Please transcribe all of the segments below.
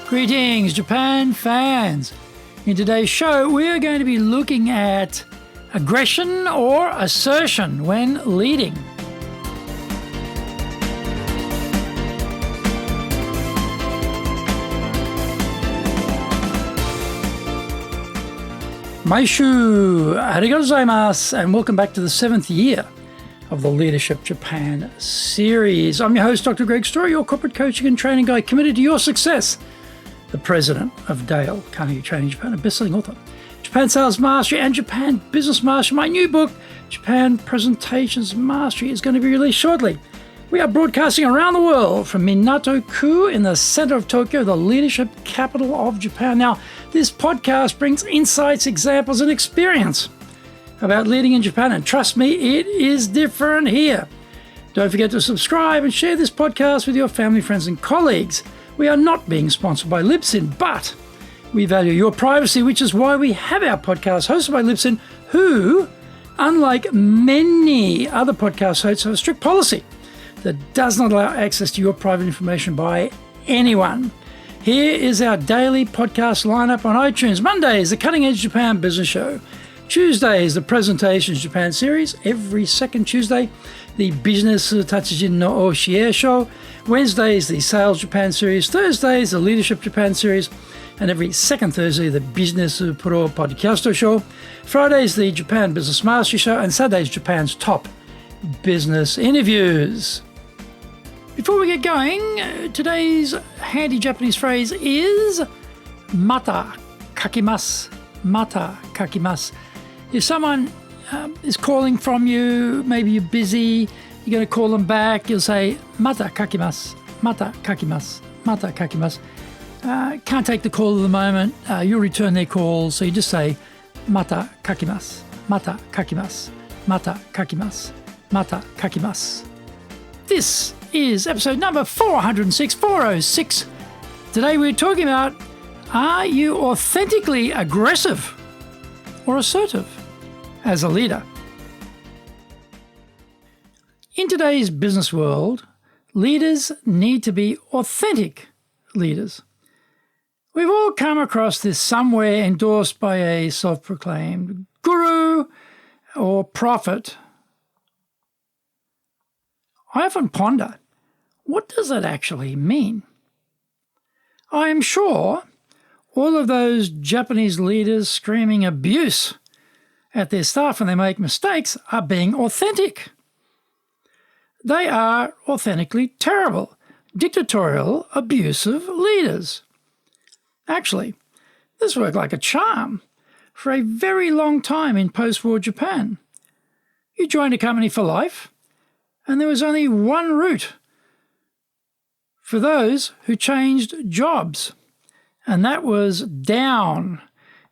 Greetings, Japan fans. In today's show, we are going to be looking at aggression or assertion when leading. Maishu, arigatou gozaimasu, and welcome back to the 7th year of the Leadership Japan series. I'm your host, Dr. Greg Story, your corporate coaching and training guy committed to your success. The president of Dale Carnegie Training Japan, a best-selling author, Japan Sales Mastery and Japan Business Mastery. My new book, Japan Presentations Mastery, is going to be released shortly. We are broadcasting around the world from Minato-ku in the center of Tokyo, the leadership capital of Japan. Now, this podcast brings insights, examples, and experience about leading in Japan. And trust me, it is different here. Don't forget to subscribe and share this podcast with your family, friends, and colleagues. We are not being sponsored by Libsyn, but we value your privacy, which is why we have our podcast hosted by Libsyn, who, unlike many other podcast hosts, have a strict policy that does not allow access to your private information by anyone. Here is our daily podcast lineup on iTunes. Mondays, the Cutting Edge Japan Business Show. Tuesdays, the Presentations Japan series. Every second Tuesday, the Business Tatsujin no Oshie Show. Wednesdays, the Sales Japan series. Thursdays, the Leadership Japan series. And every second Thursday, the Business Pro Podcast Show. Fridays, the Japan Business Mastery Show. And Saturdays, Japan's top business interviews. Before we get going, today's handy Japanese phrase is mata kakimasu. Mata kakimasu. If someone is calling from you, maybe you're busy, you're going to call them back, you'll say, mata kakimasu, mata kakimasu, mata kakimasu. Can't take the call at the moment, you'll return their call, so you just say, mata kakimasu, mata kakimasu, mata kakimasu, mata kakimasu. This is episode number 406. Today we're talking about, are you authentically aggressive or assertive as a leader? In today's business world, leaders need to be authentic leaders. We've all come across this somewhere endorsed by a self-proclaimed guru or prophet. I often ponder, what does that actually mean? I am sure all of those Japanese leaders screaming abuse at their staff when they make mistakes are being authentic. They are authentically terrible, dictatorial, abusive leaders. Actually, this worked like a charm for a very long time in post-war Japan. You joined a company for life, and there was only one route for those who changed jobs, and that was down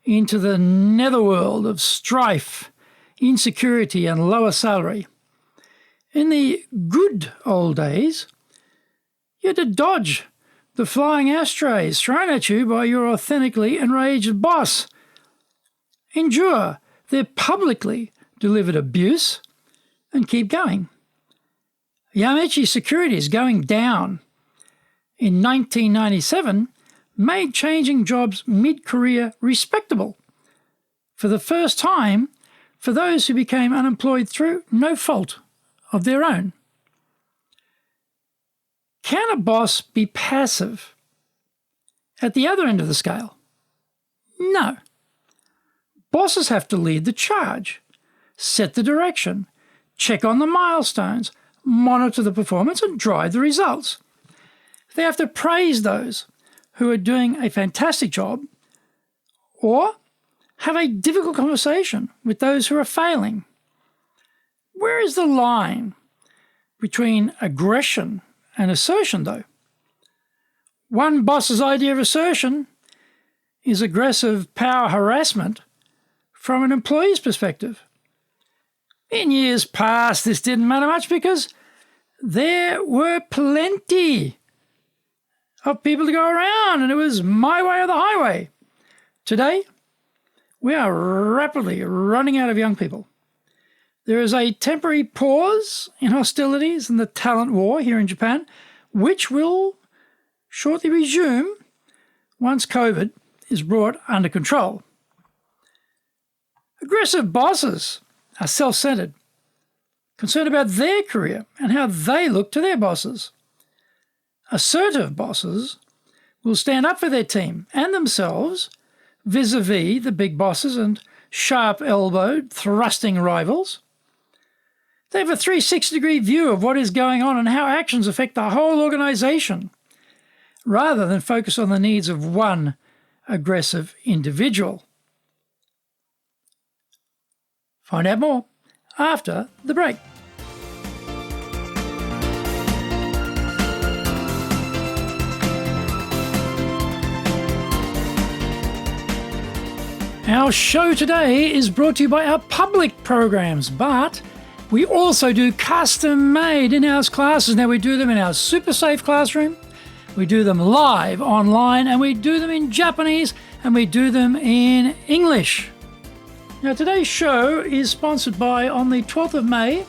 into the netherworld of strife, insecurity, and lower salary. In the good old days, you had to dodge the flying ashtrays thrown at you by your authentically enraged boss, endure their publicly delivered abuse, and keep going. Yamaichi Securities going down in 1997 made changing jobs mid-career respectable for the first time for those who became unemployed through no fault of their own. Can a boss be passive at the other end of the scale? No. Bosses have to lead the charge, set the direction, check on the milestones, monitor the performance, and drive the results. They have to praise those who are doing a fantastic job, or have a difficult conversation with those who are failing. Where is the line between aggression and assertion, though? One boss's idea of assertion is aggressive power harassment from an employee's perspective. In years past, this didn't matter much because there were plenty of people to go around, and it was my way or the highway. Today, we are rapidly running out of young people. There is a temporary pause in hostilities and the talent war here in Japan, which will shortly resume once COVID is brought under control. Aggressive bosses are self-centered, concerned about their career and how they look to their bosses. Assertive bosses will stand up for their team and themselves vis-a-vis the big bosses and sharp-elbowed, thrusting rivals. They have a 360-degree view of what is going on and how actions affect the whole organisation, rather than focus on the needs of one aggressive individual. Find out more after the break. Our show today is brought to you by our public programs, but we also do custom-made in-house classes. Now, we do them in our super safe classroom, we do them live online, and we do them in Japanese, and we do them in English. Now, today's show is sponsored by, on the 12th of May,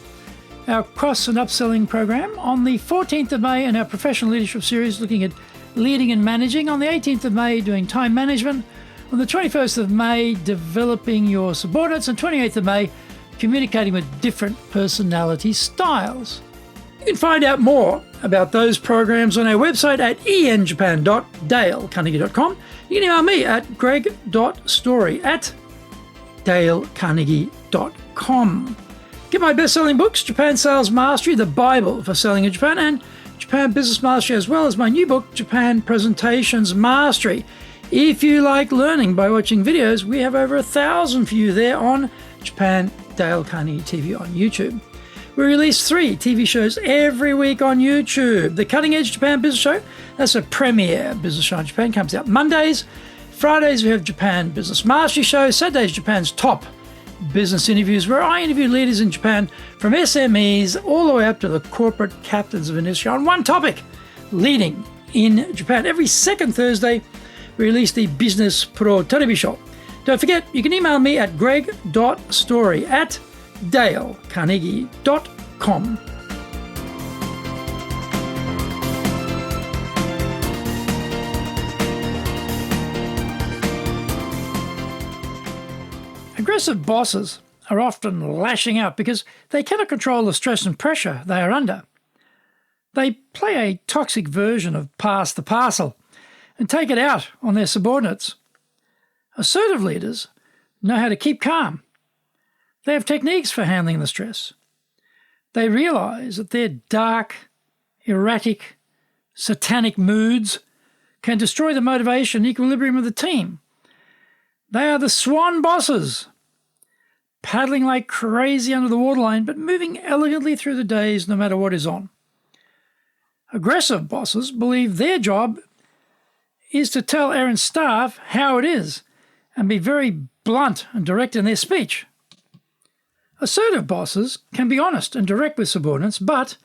our cross and upselling program, on the 14th of May, in our professional leadership series looking at leading and managing, on the 18th of May, doing time management, on the 21st of May, developing your subordinates, and 28th of May, communicating with different personality styles. You can find out more about those programs on our website at enjapan.dalecarnegie.com. You can email me at greg.story@dalecarnegie.com. Get my best-selling books, Japan Sales Mastery, the Bible for selling in Japan, and Japan Business Mastery, as well as my new book, Japan Presentations Mastery. If you like learning by watching videos, we have over 1,000 for you there on Japan Dale Carnegie TV on YouTube. We release 3 TV shows every week on YouTube. The Cutting Edge Japan Business Show, that's a premiere business show in Japan, comes out Mondays. Fridays we have Japan Business Mastery Show. Saturdays, Japan's top business interviews, where I interview leaders in Japan from SMEs all the way up to the corporate captains of industry on one topic, leading in Japan. Every second Thursday, we release the Business Pro Television Show. Don't forget, you can email me at greg.story@dalecarnegie.com. Aggressive bosses are often lashing out because they cannot control the stress and pressure they are under. They play a toxic version of pass the parcel and take it out on their subordinates. Assertive leaders know how to keep calm. They have techniques for handling the stress. They realize that their dark, erratic, satanic moods can destroy the motivation and equilibrium of the team. They are the swan bosses, paddling like crazy under the waterline, but moving elegantly through the days no matter what is on. Aggressive bosses believe their job is to tell errant staff how it is and be very blunt and direct in their speech. Assertive bosses can be honest and direct with subordinates, but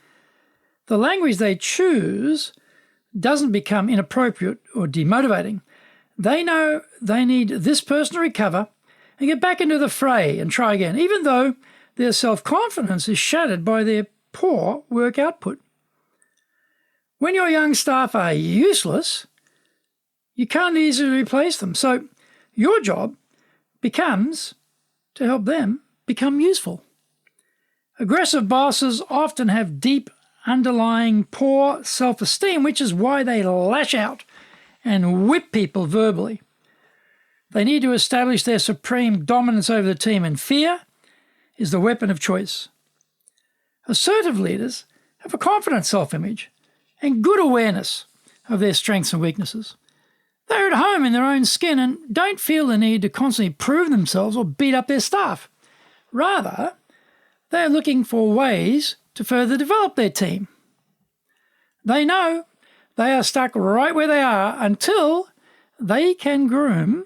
the language they choose doesn't become inappropriate or demotivating. They know they need this person to recover and get back into the fray and try again, even though their self-confidence is shattered by their poor work output. When your young staff are useless, you can't easily replace them. So your job becomes to help them become useful. Aggressive bosses often have deep underlying poor self-esteem, which is why they lash out and whip people verbally. They need to establish their supreme dominance over the team, and fear is the weapon of choice. Assertive leaders have a confident self-image and good awareness of their strengths and weaknesses. They're at home in their own skin and don't feel the need to constantly prove themselves or beat up their staff. Rather, they're looking for ways to further develop their team. They know they are stuck right where they are until they can groom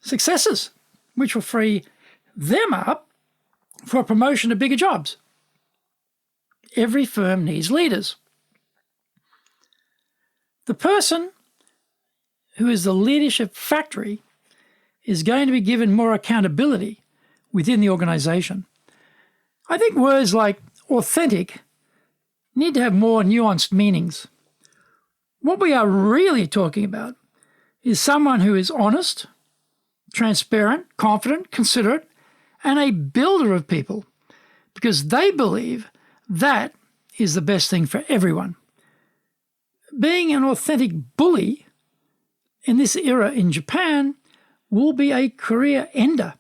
successors, which will free them up for a promotion to bigger jobs. Every firm needs leaders. The person who is the leadership factory is going to be given more accountability within the organization. I think words like authentic need to have more nuanced meanings. What we are really talking about is someone who is honest, transparent, confident, considerate, and a builder of people, because they believe that is the best thing for everyone. Being an authentic bully in this era in Japan will be a career ender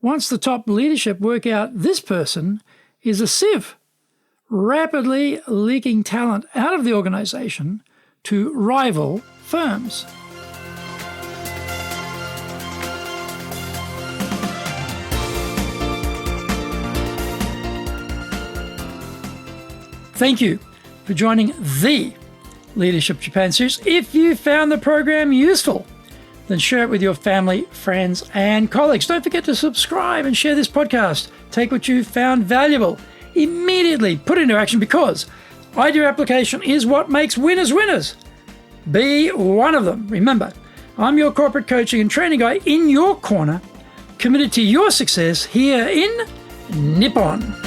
once the top leadership work out this person is a sieve, rapidly leaking talent out of the organization to rival firms. Thank you for joining the Leadership Japan series. If you found the program useful, then share it with your family, friends, and colleagues. Don't forget to subscribe and share this podcast. Take what you found valuable, immediately put into action, because idea application is what makes winners winners. Be one of them. Remember, I'm your corporate coaching and training guy in your corner, committed to your success here in Nippon.